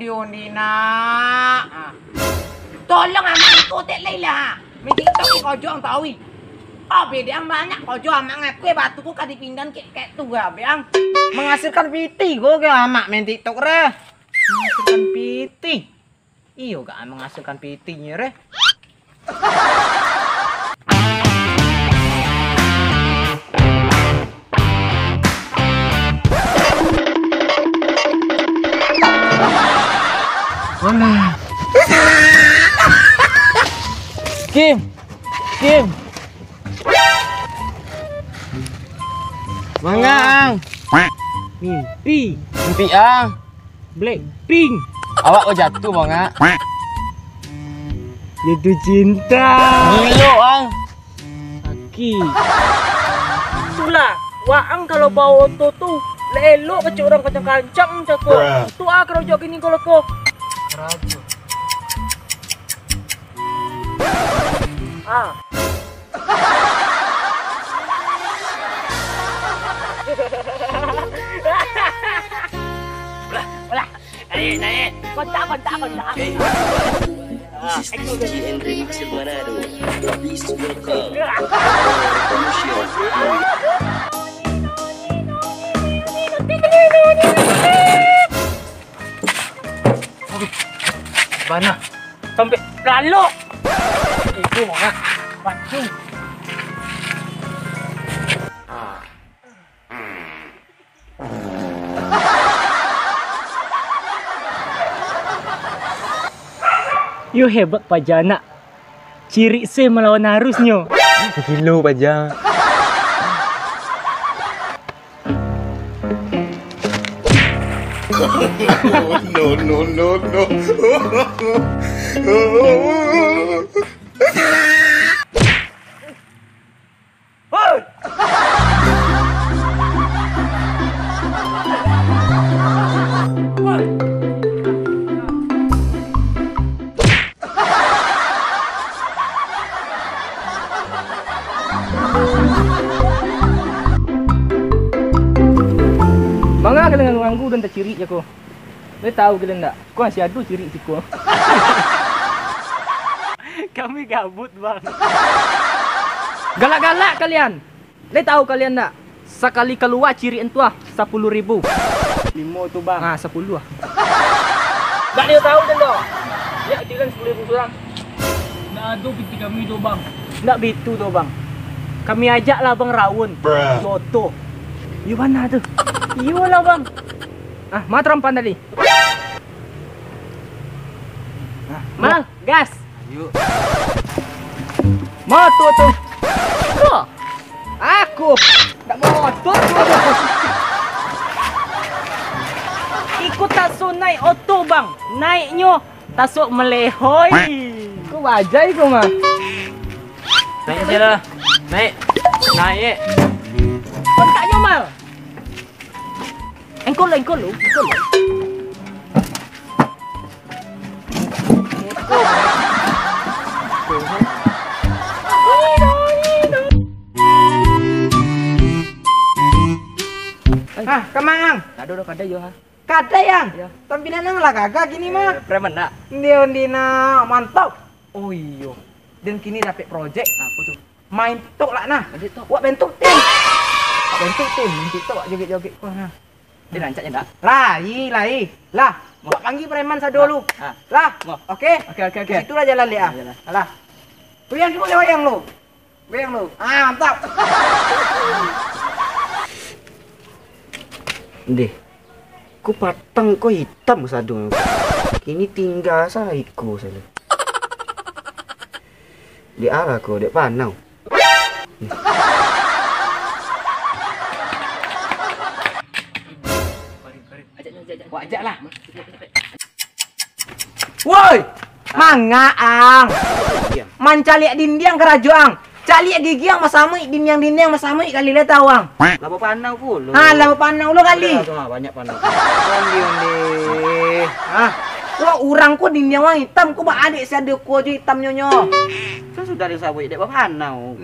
undi-undi nak. Tolong amak ikutin Laila. Mesti tak kau jual tahu. Oh beda yang banyak kau jual amak ngaku batu ku kadi pindan kayak tu gak biang. Menghasilkan piti gua ke amak main TikTok re. Menghasilkan piti. Iyo gak menghasilkan pitinya re. Mana? Kim. Mangang. Mimpi ang. Blackpink. Awak kok jatuh Manga? Jatuh cinta. Gilo ang. Aki. Itulah, waang kalau bawa oto tuh lelo ke orang kancang-kancang cako. Itu kalau jog ini kalau kok. Rajo. Ah. Ulah. Naik. Kontak. This is DJ Enrique Manado. Please welcome. Mana? Sampai lalu. Itu Manga. Pancing. You hebat Pajana. Ciri C melawan harusnya. Gilo Paja. No. Manga kalian nganggu dan tak ciri aku. Lu tahu kalian enggak? Kau masih ada ciri siku. Kami gabut, Bang. Galak-galak kalian. Lu tahu kalian enggak? Sekali keluar ciri entu 10.000. 5 tu, Bang. Ah, 10 ah. Enggak dia tahu dan dong. Ya, dilan 10.000 orang. Enggak ada piti kami tu, Bang. Enggak begitu tu, Bang. Kami ajaklah Bang Rawun. Loto. You mana tu? You lah Bang. Ah, matram tadi. Mal, gas. Ayo. Motor tu. Kau. Aku. Tak motor tu. Ikut tasu naik oto Bang. Naiknya tasuk melehoi. Kau wajai kau mah. Naik saja. Naik. Kontaknya Mal. Engkol lu. Ah, kemang. Aduh, kada yo ha. Kada yang. Ya. Tampilan nang lah kagak gini mah. Preman dak. Undi nak mantap. Oh iyo. Dan kini dapat project. Apa tuh? Main TikTok lah nah. TikTok. Wak bentuk tim. Bentuk tim TikTok wak joget-joget. Wah. Dia rancaknya dak? Lai. Lah, mau panggil preman saya dulu. Ah. Lah. Mau. Oke. Oke. Situ lah jalan dia. Jalan. Alah. Goyang dulu goyang lu. Ah, mantap. Deh, ku patang ko hitam sadung. Kini tinggal saiku saya. Di arah ko, dek panau. Wajak lah. Woi, mangaang. Mancali dindiang kerajaan. Cali gigi yang masamui dindiang masamui kali le tawang. Lapa panau puluh. Ah, lawa panau lo kali. Banyak panau. Undi. Ah, wah orang ko dindiang wang hitam ko ba adik si adik ko aja hitam nyonyo. Kan sudah disabui dek panau.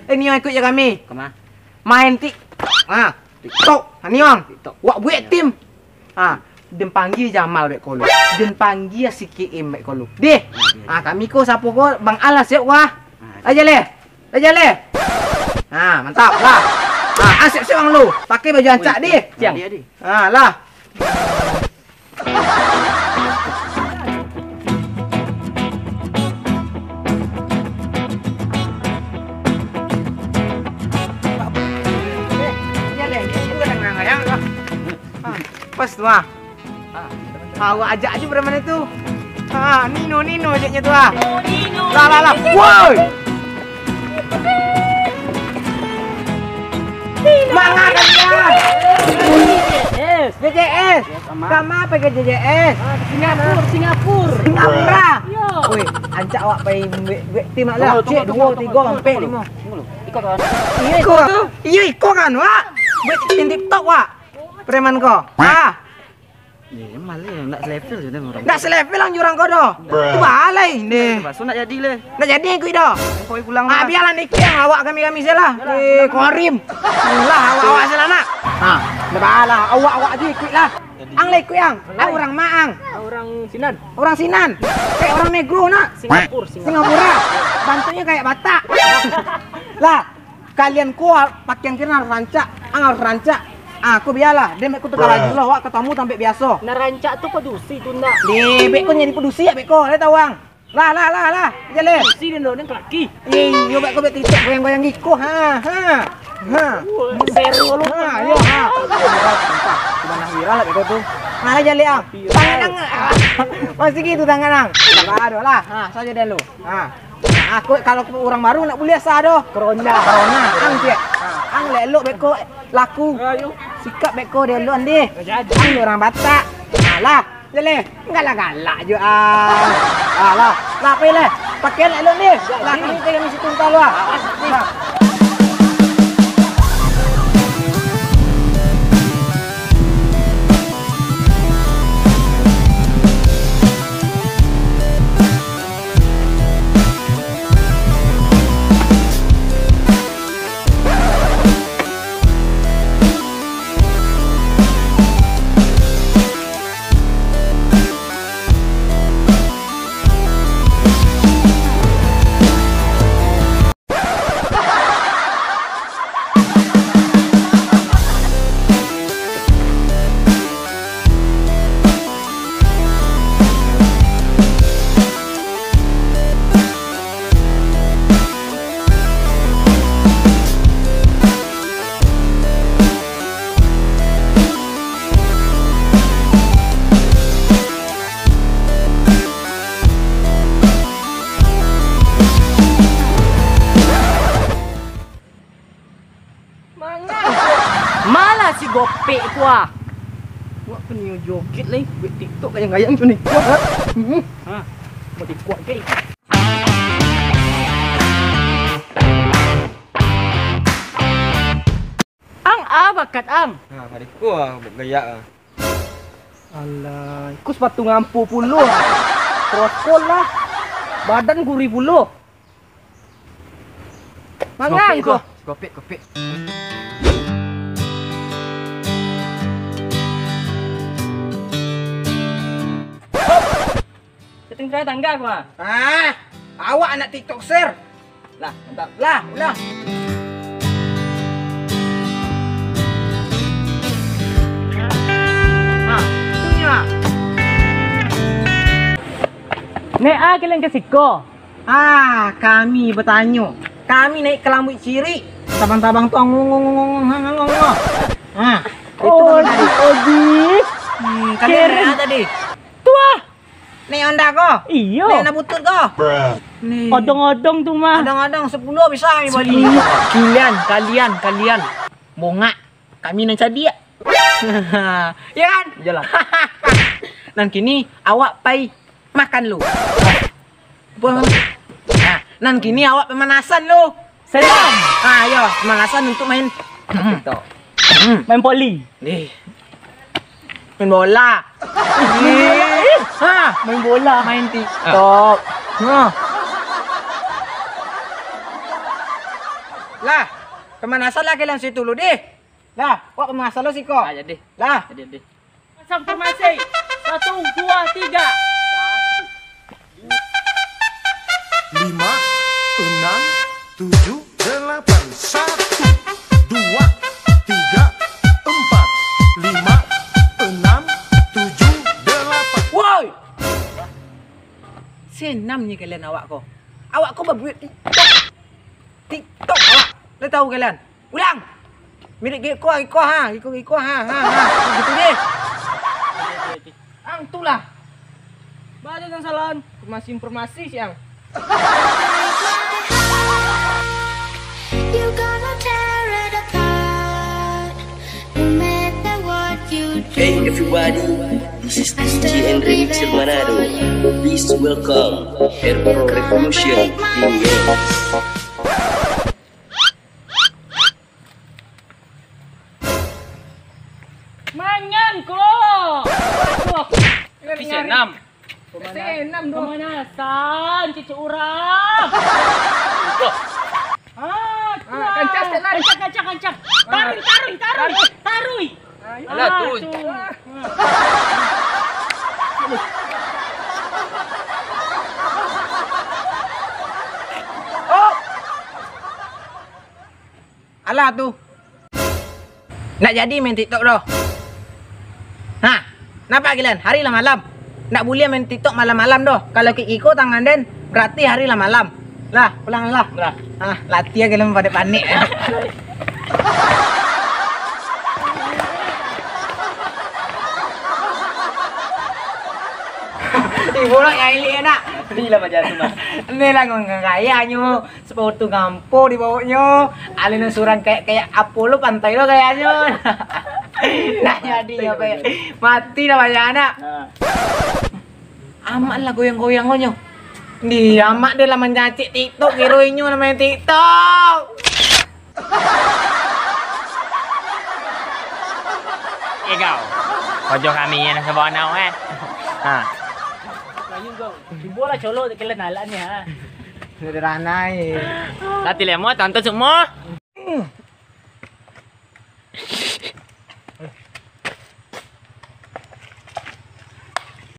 Ini yang ikut ya kami. Kemana? Main tik. Ah, TikTok. Ani wang. TikTok. Wak buat tim. Ah, Den panggil Jamal bek kolo. Den panggil si Kim bek kolo. Deh. Kami ko sapu ko Bang Alas ya wah. Aja le. Mantap lah. Siap Bang lu. Pakai baju ancak deh. Siang. Lah. Pas tuh awak ajak aja berapa itu? Nino ajaknya tuh Nino. Lah. Woi. Mana kalian? JJS. Kamu apa ke JJS? Singapura. Woi, ajak awak pergi tim lah. Cek 2 3 sampai 5. Ikut kan, Wak? Buat TikTok, Wak. Preman kau. Ya malah nak selevel je orang. Nak selevel lang jurang kau dah. Tu balai ni. So nak jadi le. Nak jadi aku dah. Kau pulang. Biarlah ni yang awak kami salah. Korim. Lah awak salah nak. Dah balah awak je ikut lah. Ang le ikut yang. Orang Maang. Orang Sinan. Kayak orang Negro nak. Singapura. Bantunya kayak Batak. Lah kalian ko pakaian kira rancak. Ang rancak. Aku biarlah, dia mek ku tukar lagi lah, awak ketemu sampai biasa. Narancak tu pedusi tu nak. Di bek ko jadi pedusi ya bek ko, le tawang. Lah, jale. Pedusi dia nak laki. Yo bek ko bek TikTok goyang-goyang giko. Seru lu. Yo. Sudah viral lah bek ko tu. Mana jale ang? Tangan. Masih gitu tangan ang. Aduh lah. Saja dulu. Aku kalau orang baru nak boleh asa doh. Corona. Ang cek. Ang lelok bek ko laku. Sikap beko dia lu andi. Ang orang Batak. Alah, jale. Galak-galak je Lah apa le? Pakai lu ni. Lah ni kami situ tahu ah. Malah si gopek ku ah. Wak penyu joget lai, buat TikTok gayang-gayang tu ni. Mau dikuat ke? Ang bakat ang. Mariku buat gaya Alah, ikut sepatu ngampu puluh. Terus lah. Badan gurih puluh. Mangang ko. Kopek. Setting saya tangga ku ah. Awak anak TikTok share. Lah, mantap. Lah. Itunya. Nek kalian kasih ko. Kami bertanya. Kami naik ke Lambut Ciri. Tabang-tabang tu ngong. Itu kami tadi. Kalian naik tadi. Tua. Naik Honda ko? Iyo. Naik Honda butut ko? Odong-odong tu mah. Kadang-kadang 10 bisa kami balik. Kalian. Bongak. Kami nak cari ya. Ya kan? Jalan. Dan kini awak pai makan lu. Nan kini awak pemanasan lu. Senang. Yo, pemanasan untuk main TikTok. Main poli. nih. Main bola. Main bola. Main TikTok. Lah, pemanasan lah kalian situ lu deh. Lah, kok pemanasan lu sih kok? Jadi. Lah, Jadi. pasang formasi. 1, 2, 3. 5, 6, 7, 8. 1, 2, 3, 4, 5, 6, 7, 8. Woi! Senamnya kalian awak ko. Awak ko berbuat TikTok. TikTok awak. Lo tahu kalian? Ulang. Milik iko ha. Iko ha. Gitu deh. Ang tulah. Banyak yang salah. Informasi siang. You gonna tear it apart, no matter what you do. Hey everybody, this is DJ and Remixer Manado. Please welcome Airpro Revolution DX. Mangan ko! Kisah 6. Kisah 6 dong. Pemanasan, cucu orang. Kancak lari. Kancak. Taruy. Alah, terus. Oh! Alah tuh. Nak jadi main TikTok doh. Nah, kenapa kalian? Hari lah malam. Nak boleh main TikTok malam-malam doh. Kalau Kiko tangan den, berarti hari lah malam. Lah, pulang lah. Ah, latihan kalian pada panik. Ibu nak yang ini nak. Ini lah macam tu mah. Ini lah ngaya nyo. Sepatu gampo di bawahnya. Alin suran kayak Apollo pantai lo kayaknya. Nah jadi apa ya? Mati lah banyak anak. Amat lah goyang-goyang lo nyo. Di amat dia lah mencacik TikTok heroinnya namanya TikTok. Kau. Ojo kami yang sebuah nau Ha. Ayun kau. Bola colok kalian nalan ni ha. Sederhana eh. Latih lemot tonton semua.